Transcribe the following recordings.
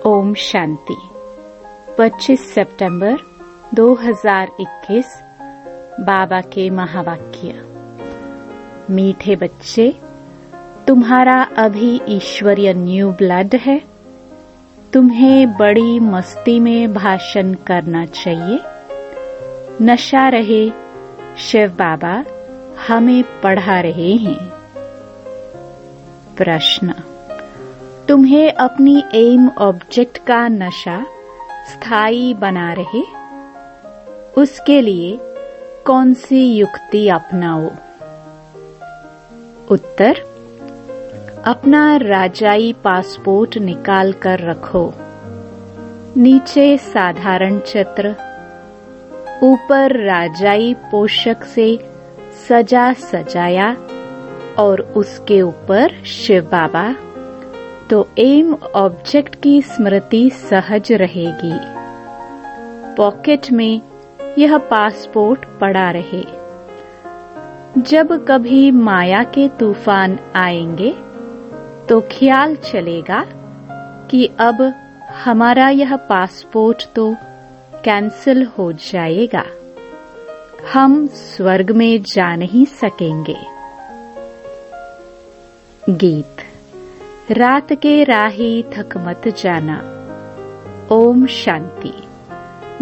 ओम शांति। 25 सितंबर 2021 बाबा के महावाक्य। मीठे बच्चे, तुम्हारा अभी ईश्वरीय न्यू ब्लड है। तुम्हें बड़ी मस्ती में भाषण करना चाहिए। नशा रहे, शिव बाबा हमें पढ़ा रहे हैं। प्रश्न, तुम्हें अपनी एम ऑब्जेक्ट का नशा स्थायी बना रहे, उसके लिए कौन सी युक्ति अपनाओ? उत्तर, अपना राजाई पासपोर्ट निकाल कर रखो। नीचे साधारण चित्र, ऊपर राजाई पोशाक से सजा सजाया और उसके ऊपर शिव बाबा, तो एम ऑब्जेक्ट की स्मृति सहज रहेगी। पॉकेट में यह पासपोर्ट पड़ा रहे। जब कभी माया के तूफान आएंगे तो ख्याल चलेगा कि अब हमारा यह पासपोर्ट तो कैंसिल हो जाएगा, हम स्वर्ग में जा नहीं सकेंगे। गीत। रात के राही थक मत जाना। ओम शांति।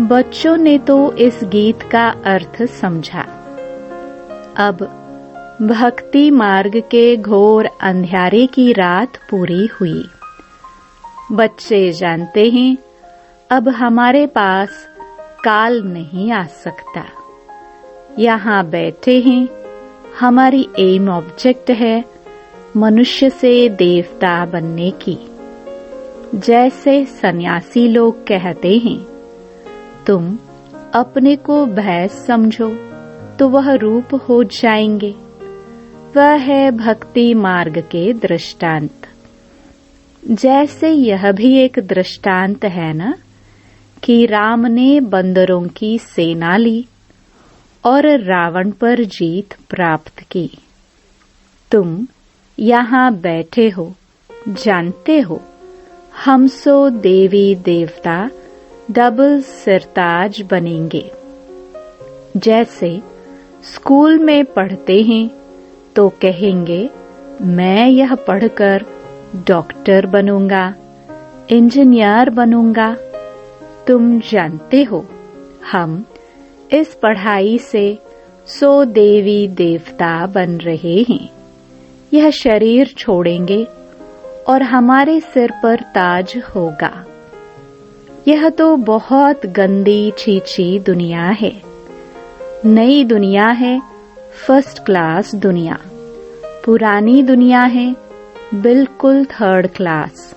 बच्चों ने तो इस गीत का अर्थ समझा। अब भक्ति मार्ग के घोर अंधियारे की रात पूरी हुई। बच्चे जानते हैं अब हमारे पास काल नहीं आ सकता। यहाँ बैठे हैं, हमारी एम ऑब्जेक्ट है मनुष्य से देवता बनने की। जैसे सन्यासी लोग कहते हैं, तुम अपने को भैंस समझो तो वह रूप हो जाएंगे। वह है भक्ति मार्ग के दृष्टांत। जैसे यह भी एक दृष्टांत है न, कि राम ने बंदरों की सेना ली और रावण पर जीत प्राप्त की। तुम यहाँ बैठे हो, जानते हो हम सो देवी देवता डबल सिरताज बनेंगे। जैसे स्कूल में पढ़ते हैं तो कहेंगे, मैं यह पढ़कर डॉक्टर बनूंगा, इंजीनियर बनूंगा। तुम जानते हो हम इस पढ़ाई से सो देवी देवता बन रहे हैं। यह शरीर छोड़ेंगे और हमारे सिर पर ताज होगा। यह तो बहुत गंदी छीछी दुनिया है। नई दुनिया है, फर्स्ट क्लास दुनिया। पुरानी दुनिया है, बिल्कुल थर्ड क्लास।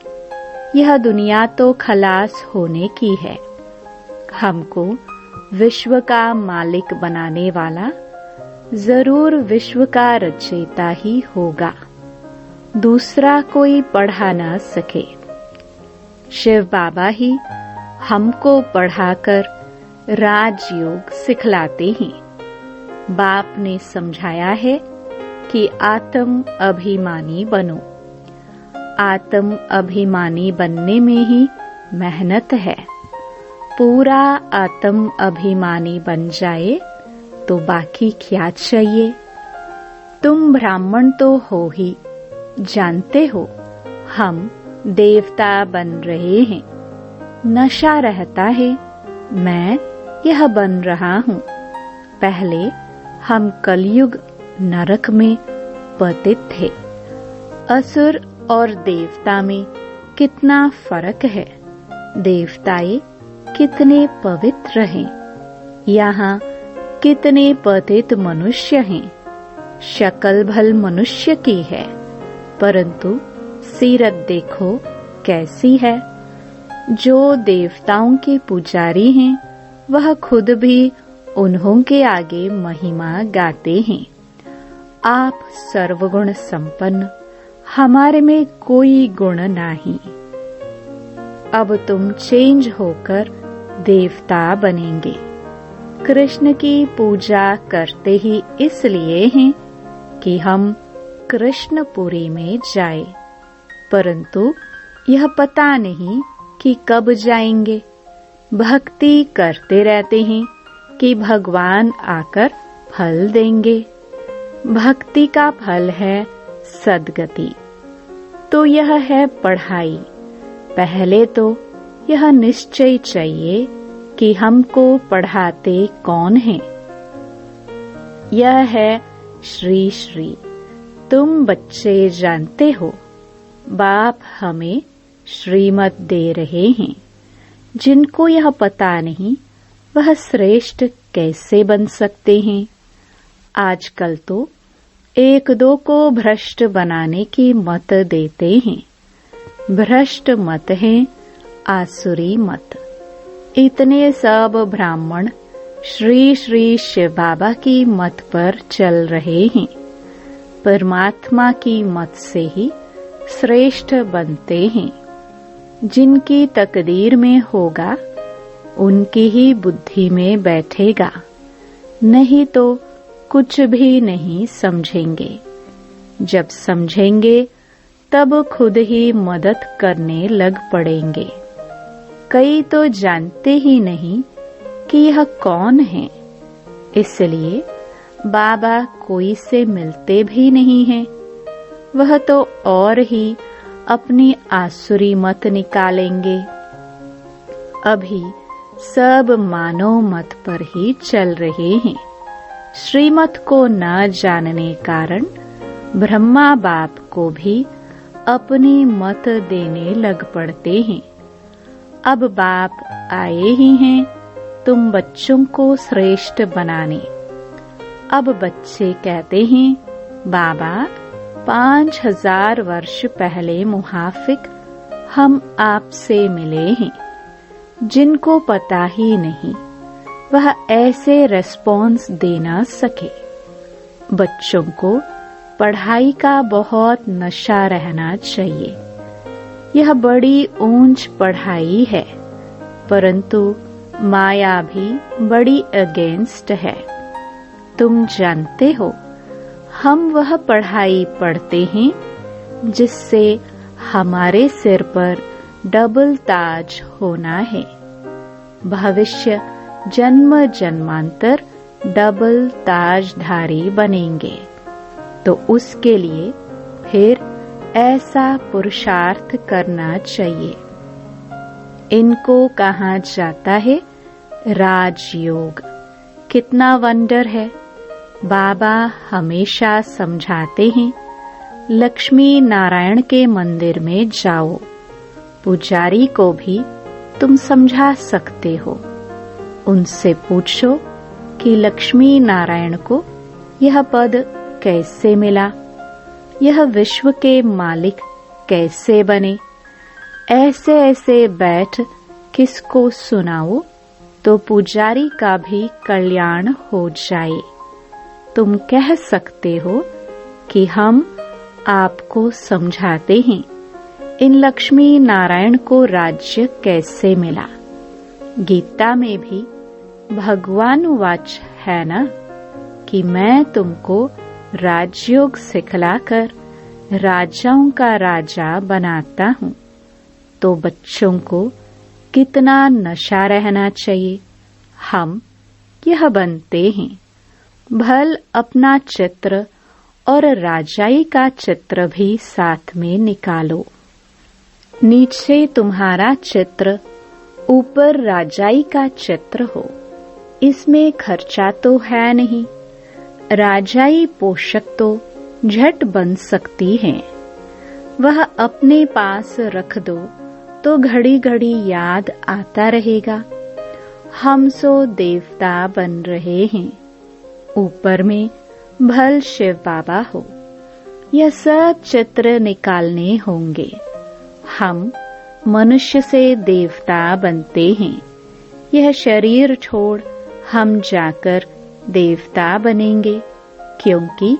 यह दुनिया तो खलास होने की है। हमको विश्व का मालिक बनाने वाला जरूर विश्व का रचयिता ही होगा, दूसरा कोई पढ़ा न सके। शिव बाबा ही हमको पढ़ाकर राजयोग सिखलाते हैं। बाप ने समझाया है कि आत्म अभिमानी बनो। आत्म अभिमानी बनने में ही मेहनत है। पूरा आत्म अभिमानी बन जाए तो बाकी क्या चाहिए? तुम ब्राह्मण तो हो ही, जानते हो हम देवता बन रहे हैं। नशा रहता है, मैं यह बन रहा हूँ। पहले हम कलयुग नरक में पतित थे। असुर और देवता में कितना फर्क है। देवताएं कितने पवित्र हैं, यहाँ कितने पतित मनुष्य हैं। शक्ल भल मनुष्य की है, परंतु सीरत देखो कैसी है। जो देवताओं के पुजारी हैं, वह खुद भी उन्हों के आगे महिमा गाते हैं। आप सर्वगुण संपन्न, हमारे में कोई गुण नहीं। अब तुम चेंज होकर देवता बनेंगे। कृष्ण की पूजा करते ही इसलिए हैं कि हम कृष्णपुरी में जाए, परंतु यह पता नहीं कि कब जाएंगे। भक्ति करते रहते हैं कि भगवान आकर फल देंगे। भक्ति का फल है सद्गति। तो यह है पढ़ाई। पहले तो यह निश्चय चाहिए कि हमको पढ़ाते कौन हैं। यह है श्री श्री। तुम बच्चे जानते हो, बाप हमें श्रीमत दे रहे हैं। जिनको यह पता नहीं वह श्रेष्ठ कैसे बन सकते हैं। आजकल तो एक दो को भ्रष्ट बनाने की मत देते हैं। भ्रष्ट मत है आसुरी मत। इतने सब ब्राह्मण श्री श्री शिव बाबा की मत पर चल रहे हैं। परमात्मा की मत से ही श्रेष्ठ बनते हैं। जिनकी तकदीर में होगा उनकी ही बुद्धि में बैठेगा, नहीं तो कुछ भी नहीं समझेंगे। जब समझेंगे तब खुद ही मदद करने लग पड़ेंगे। कई तो जानते ही नहीं कि यह कौन है, इसलिए बाबा कोई से मिलते भी नहीं हैं। वह तो और ही अपनी आसुरी मत निकालेंगे। अभी सब मानव मत पर ही चल रहे हैं। श्रीमत को न जानने कारण ब्रह्मा बाप को भी अपनी मत देने लग पड़ते हैं। अब बाप आए ही हैं तुम बच्चों को श्रेष्ठ बनाने। अब बच्चे कहते हैं, बाबा 5000 वर्ष पहले मुहाफिक हम आपसे मिले हैं। जिनको पता ही नहीं वह ऐसे रेस्पॉन्स दे न सके। बच्चों को पढ़ाई का बहुत नशा रहना चाहिए। यह बड़ी ऊंच पढ़ाई है, परंतु माया भी बड़ी अगेंस्ट है। तुम जानते हो, हम वह पढ़ाई पढ़ते हैं जिससे हमारे सिर पर डबल ताज होना है। भविष्य जन्म जन्मांतर डबल ताजधारी बनेंगे। तो उसके लिए फिर ऐसा पुरुषार्थ करना चाहिए। इनको कहा जाता है राजयोग। कितना वंडर है। बाबा हमेशा समझाते हैं, लक्ष्मी नारायण के मंदिर में जाओ। पुजारी को भी तुम समझा सकते हो। उनसे पूछो कि लक्ष्मी नारायण को यह पद कैसे मिला, यह विश्व के मालिक कैसे बने। ऐसे ऐसे बैठ किसको सुनाओ तो पुजारी का भी कल्याण हो जाए। तुम कह सकते हो कि हम आपको समझाते हैं इन लक्ष्मी नारायण को राज्य कैसे मिला। गीता में भी भगवान वाच है ना कि मैं तुमको राजयोग सिखलाकर राजाओं का राजा बनाता हूँ। तो बच्चों को कितना नशा रहना चाहिए। हम यह बनते हैं। भल अपना चित्र और राजाई का चित्र भी साथ में निकालो। नीचे तुम्हारा चित्र, ऊपर राजाई का चित्र हो। इसमें खर्चा तो है नहीं। राजाई पोषक तो झट बन सकती हैं। वह अपने पास रख दो तो घड़ी घड़ी याद आता रहेगा, हम सो देवता बन रहे हैं। ऊपर में भल शिव बाबा हो। यह सब चित्र निकालने होंगे। हम मनुष्य से देवता बनते हैं। यह शरीर छोड़ हम जाकर देवता बनेंगे, क्योंकि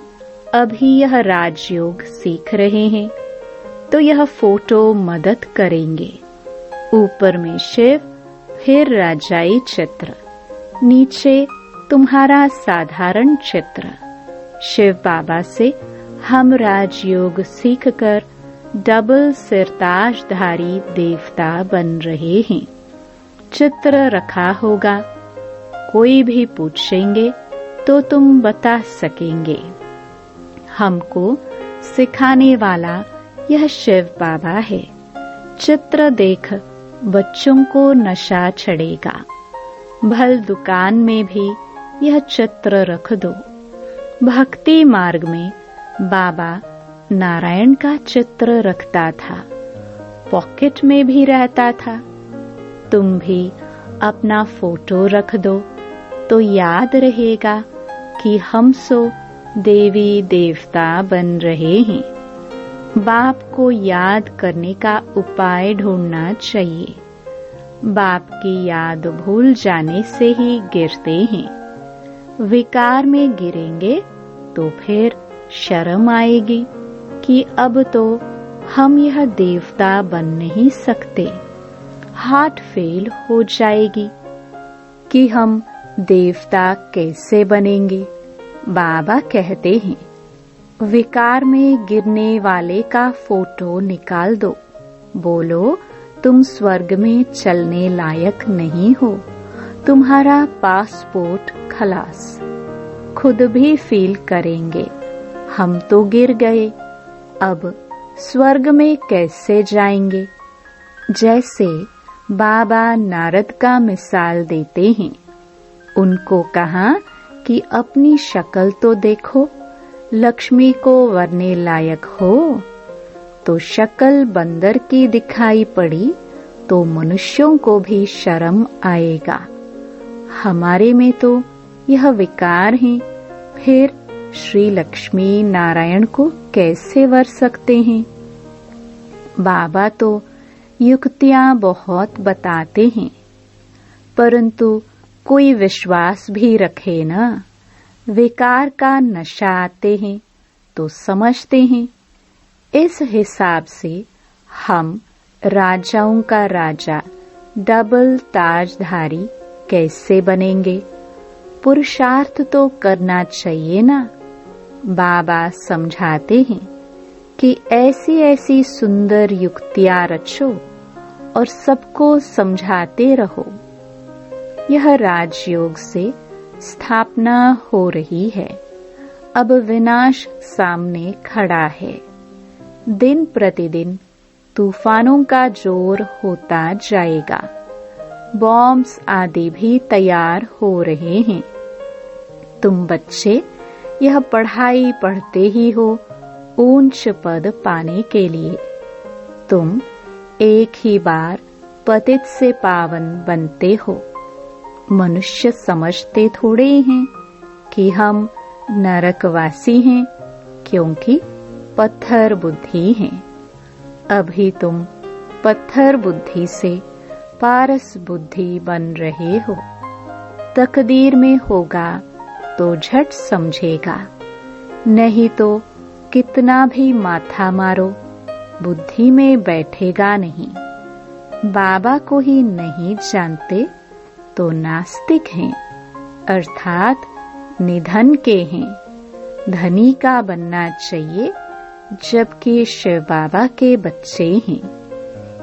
अभी यह राजयोग सीख रहे हैं। तो यह फोटो मदद करेंगे। ऊपर में शिव, फिर राजाई चित्र, नीचे तुम्हारा साधारण चित्र। शिव बाबा से हम राजयोग सीखकर डबल सिरताजधारी देवता बन रहे हैं। चित्र रखा होगा, कोई भी पूछेंगे तो तुम बता सकेंगे। हमको सिखाने वाला यह शिव बाबा है। चित्र देख बच्चों को नशा चढ़ेगा। भल दुकान में भी यह चित्र रख दो। भक्ति मार्ग में बाबा नारायण का चित्र रखता था, पॉकेट में भी रहता था। तुम भी अपना फोटो रख दो तो याद रहेगा कि हम सो देवी देवता बन रहे हैं। बाप को याद करने का उपाय ढूंढना चाहिए। बाप की याद भूल जाने से ही गिरते हैं। विकार में गिरेंगे तो फिर शर्म आएगी कि अब तो हम यह देवता बन नहीं सकते। हार्ट फेल हो जाएगी कि हम देवता कैसे बनेंगे। बाबा कहते हैं, विकार में गिरने वाले का फोटो निकाल दो। बोलो, तुम स्वर्ग में चलने लायक नहीं हो, तुम्हारा पासपोर्ट खलास। खुद भी फील करेंगे, हम तो गिर गए, अब स्वर्ग में कैसे जाएंगे। जैसे बाबा नारद का मिसाल देते हैं। उनको कहा कि अपनी शक्ल तो देखो, लक्ष्मी को वरने लायक हो। तो शक्ल बंदर की दिखाई पड़ी तो मनुष्यों को भी शर्म आएगा। हमारे में तो यह विकार है, फिर श्री लक्ष्मी नारायण को कैसे वर सकते हैं। बाबा तो युक्तियां बहुत बताते हैं, परंतु कोई विश्वास भी रखे ना। विकार का नशा आते हैं तो समझते हैं। इस हिसाब से हम राजाओं का राजा डबल ताजधारी कैसे बनेंगे। पुरुषार्थ तो करना चाहिए ना। बाबा समझाते हैं कि ऐसी ऐसी सुंदर युक्तियां रचो और सबको समझाते रहो। यह राजयोग से स्थापना हो रही है। अब विनाश सामने खड़ा है। दिन प्रतिदिन तूफानों का जोर होता जाएगा। बॉम्ब्स आदि भी तैयार हो रहे हैं। तुम बच्चे यह पढ़ाई पढ़ते ही हो ऊंच पद पाने के लिए। तुम एक ही बार पतित से पावन बनते हो। मनुष्य समझते थोड़े हैं कि हम नरकवासी हैं, क्योंकि पत्थर बुद्धि हैं। अभी तुम पत्थर बुद्धि से पारस बुद्धि बन रहे हो। तकदीर में होगा तो झट समझेगा, नहीं तो कितना भी माथा मारो बुद्धि में बैठेगा नहीं। बाबा को ही नहीं जानते तो नास्तिक हैं, अर्थात निधन के हैं। धनी का बनना चाहिए, जबकि शिव बाबा के बच्चे हैं।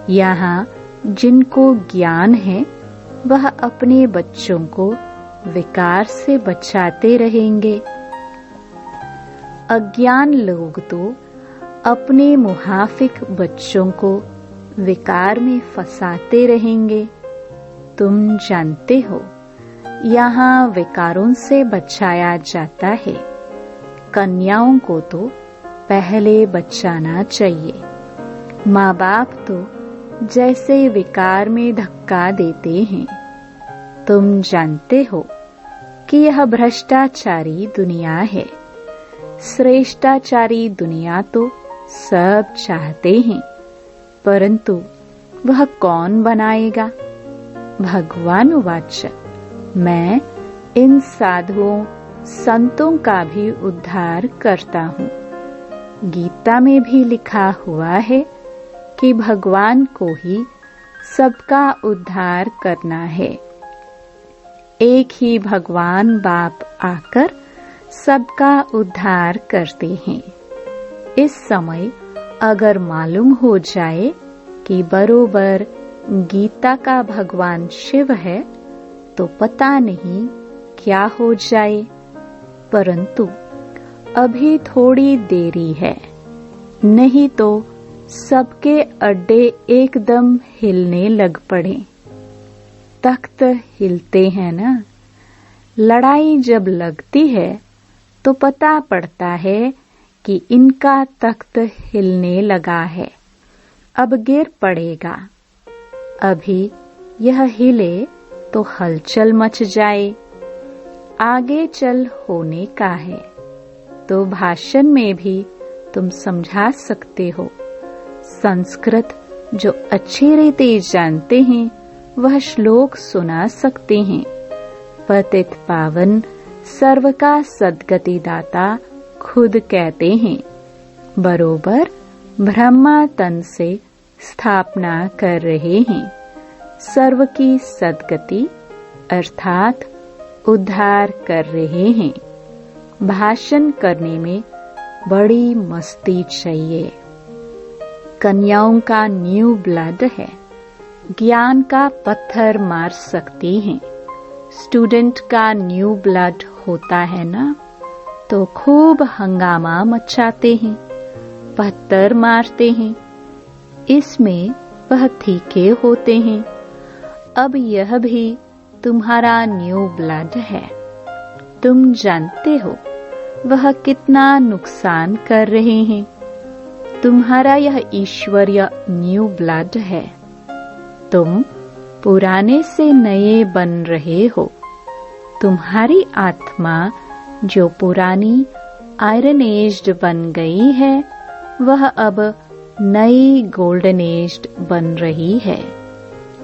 यहाँ जिनको ज्ञान है वह अपने बच्चों को विकार से बचाते रहेंगे। अज्ञान लोग तो अपने मुहाफिक बच्चों को विकार में फंसाते रहेंगे। तुम जानते हो, यहाँ विकारों से बचाया जाता है। कन्याओं को तो पहले बचाना चाहिए। माँ बाप तो जैसे विकार में धक्का देते हैं। तुम जानते हो कि यह भ्रष्टाचारी दुनिया है। श्रेष्ठाचारी दुनिया तो सब चाहते हैं, परंतु वह कौन बनाएगा। भगवान वाच, मैं इन साधुओं संतों का भी उद्धार करता हूँ। गीता में भी लिखा हुआ है कि भगवान को ही सबका उद्धार करना है। एक ही भगवान बाप आकर सबका उद्धार करते हैं। इस समय अगर मालूम हो जाए कि बरोबर गीता का भगवान शिव है तो पता नहीं क्या हो जाए, परंतु अभी थोड़ी देरी है, नहीं तो सबके अड्डे एकदम हिलने लग पड़े। तख्त हिलते हैं ना। लड़ाई जब लगती है तो पता पड़ता है कि इनका तख्त हिलने लगा है, अब गिर पड़ेगा। अभी यह हिले तो हलचल मच जाए, आगे चल होने का है। तो भाषण में भी तुम समझा सकते हो। संस्कृत जो अच्छी रीति जानते हैं वह श्लोक सुना सकते हैं। पतित पावन सर्व का सद्गति दाता खुद कहते हैं। बरोबर ब्रह्मा तन से स्थापना कर रहे हैं। सर्व की सद्गति अर्थात उद्धार कर रहे हैं। भाषण करने में बड़ी मस्ती चाहिए। कन्याओं का न्यू ब्लड है, ज्ञान का पत्थर मार सकती हैं। स्टूडेंट का न्यू ब्लड होता है ना, तो खूब हंगामा मचाते हैं, पत्थर मारते हैं। इसमें वह तीखे होते हैं। अब यह भी तुम्हारा न्यू ब्लड है। तुम जानते हो वह कितना नुकसान कर रहे हैं। तुम्हारा यह ईश्वरीय न्यू ब्लड है। तुम पुराने से नए बन रहे हो। तुम्हारी आत्मा जो पुरानी आयरन एज्ड बन गई है वह अब नई गोल्डन एज्ड बन रही है।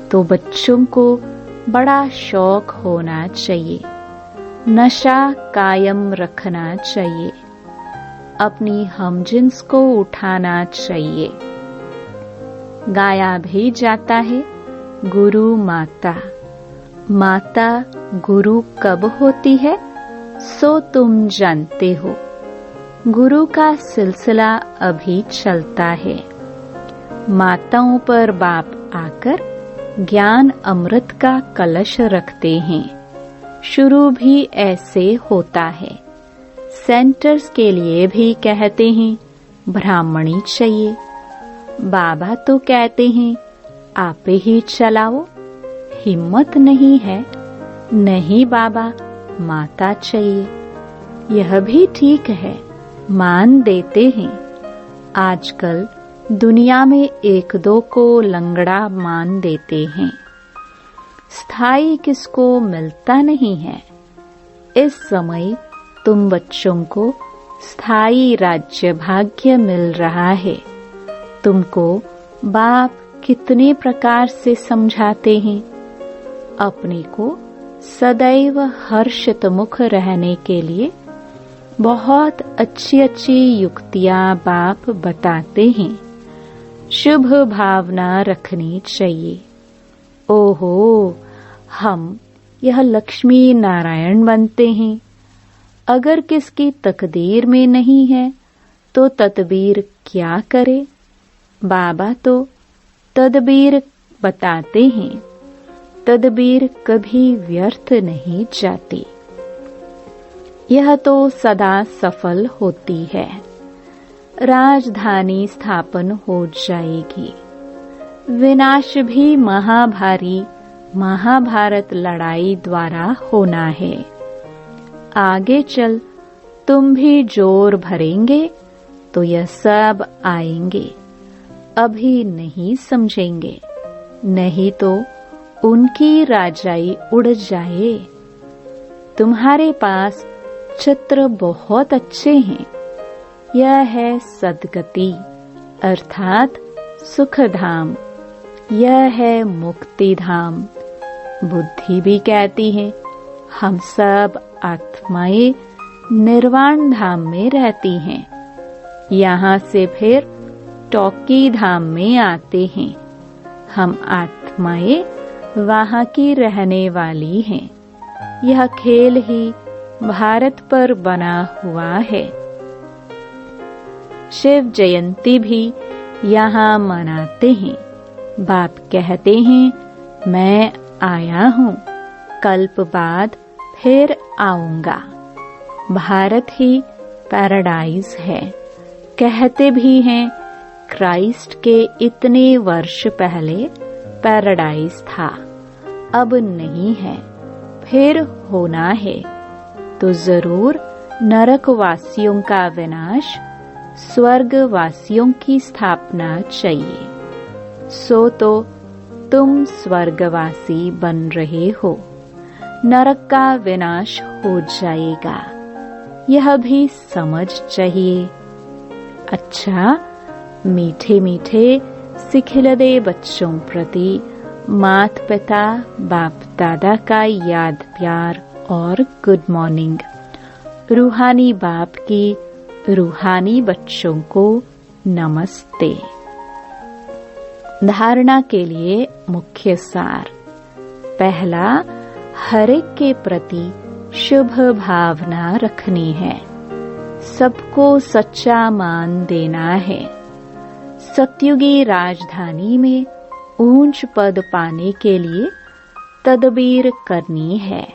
तो बच्चों को बड़ा शौक होना चाहिए, नशा कायम रखना चाहिए, अपनी हमजिन्स को उठाना चाहिए। गाया भी जाता है गुरु माता। माता गुरु कब होती है सो तुम जानते हो। गुरु का सिलसिला अभी चलता है। माताओं पर बाप आकर ज्ञान अमृत का कलश रखते हैं। शुरू भी ऐसे होता है। सेंटर्स के लिए भी कहते हैं ब्राह्मणी चाहिए। बाबा तो कहते हैं आप ही चलाओ, हिम्मत नहीं है। नहीं बाबा, माता चाहिए। यह भी ठीक है, मान देते हैं। आजकल दुनिया में एक दो को लंगड़ा मान देते हैं। स्थाई किसको मिलता नहीं है। इस समय तुम बच्चों को स्थाई राज्य भाग्य मिल रहा है। तुमको बाप कितने प्रकार से समझाते हैं। अपने को सदैव हर्षित मुख रहने के लिए बहुत अच्छी अच्छी युक्तियां बाप बताते हैं। शुभ भावना रखनी चाहिए। ओहो, हम यह लक्ष्मी नारायण बनते हैं। अगर किसकी तकदीर में नहीं है तो तदबीर क्या करे। बाबा तो तदबीर बताते हैं। तदबीर कभी व्यर्थ नहीं जाती। यह तो सदा सफल होती है। राजधानी स्थापन हो जाएगी। विनाश भी महाभारी महाभारत लड़ाई द्वारा होना है। आगे चल तुम भी जोर भरेंगे तो यह सब आएंगे। अभी नहीं समझेंगे, नहीं तो उनकी राजाई उड़ जाए। तुम्हारे पास चित्र बहुत अच्छे हैं। यह है सद्गति अर्थात सुख धाम। यह है मुक्ति धाम। बुद्धि भी कहती है हम सब आत्माएं निर्वाण धाम में रहती हैं। यहाँ से फिर टॉकी धाम में आते हैं। हम आत्माएं वहाँ की रहने वाली हैं। यह खेल ही भारत पर बना हुआ है। शिव जयंती भी यहाँ मनाते हैं। बाप कहते हैं, मैं आया हूँ, कल्प बाद फिर आऊंगा। भारत ही पैराडाइज है। कहते भी हैं क्राइस्ट के इतने वर्ष पहले पैराडाइज था, अब नहीं है, फिर होना है। तो जरूर नरकवासियों का विनाश, स्वर्गवासियों की स्थापना चाहिए। सो तो तुम स्वर्गवासी बन रहे हो, नरक का विनाश हो जाएगा, यह भी समझ चाहिए। अच्छा, मीठे मीठे सिखिलदे बच्चों प्रति माता पिता बाप दादा का याद प्यार और गुड मॉर्निंग। रूहानी बाप की रूहानी बच्चों को नमस्ते। धारणा के लिए मुख्य सार। पहला, हर एक के प्रति शुभ भावना रखनी है, सबको सच्चा मान देना है। सतयुगी राजधानी में ऊंच पद पाने के लिए तदबीर करनी है।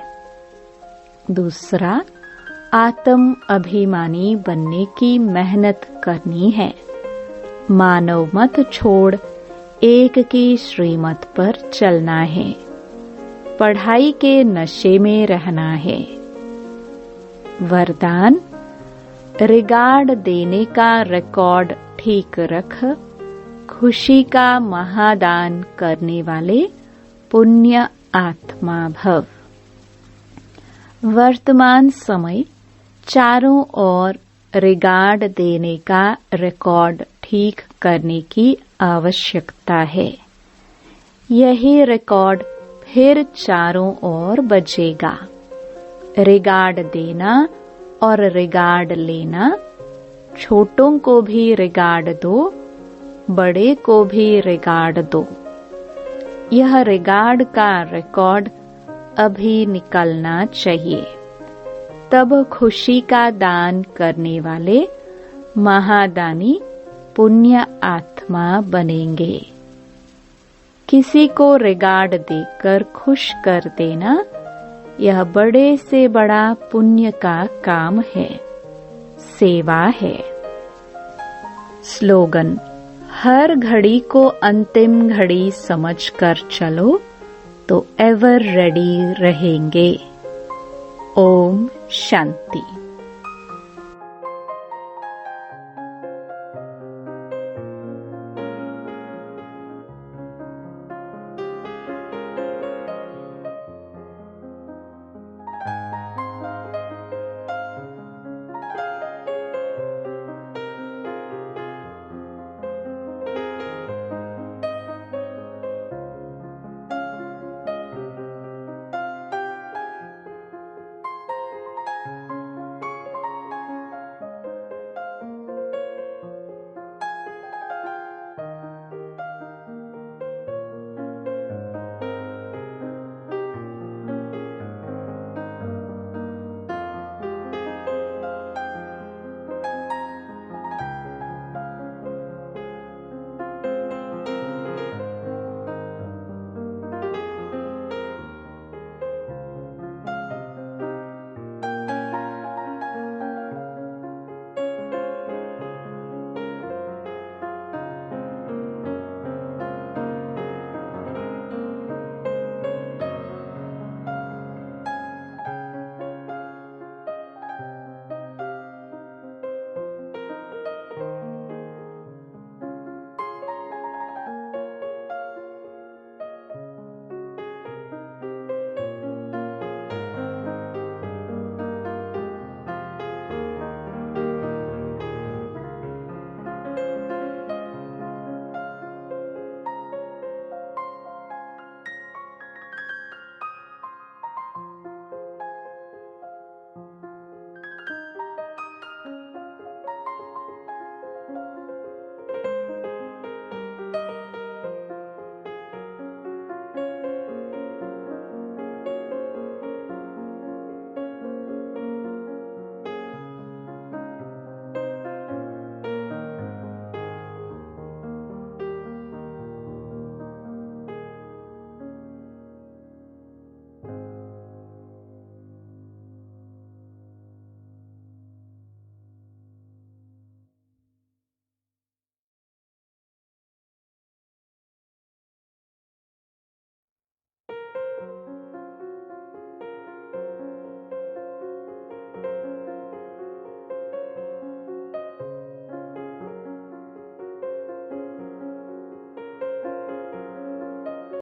दूसरा, आत्म अभिमानी बनने की मेहनत करनी है। मानव मत छोड़ एक की श्रीमत पर चलना है। पढ़ाई के नशे में रहना है। वरदान, रिगार्ड देने का रिकॉर्ड ठीक रख, खुशी का महादान करने वाले पुण्य आत्मा भव। वर्तमान समय चारों ओर रिगार्ड देने का रिकॉर्ड ठीक करने की आवश्यकता है। यही रिकॉर्ड फिर चारों ओर बजेगा। रिगार्ड देना और रिगार्ड लेना, छोटों को भी रिगार्ड दो, बड़े को भी रिगार्ड दो। यह रिगार्ड का रिकॉर्ड अभी निकलना चाहिए, तब खुशी का दान करने वाले महादानी पुण्य आत्मा बनेंगे। किसी को रिगार्ड देकर खुश कर देना, यह बड़े से बड़ा पुण्य का काम है, सेवा है। स्लोगन, हर घड़ी को अंतिम घड़ी समझकर चलो तो एवर रेडी रहेंगे। ओम शांति।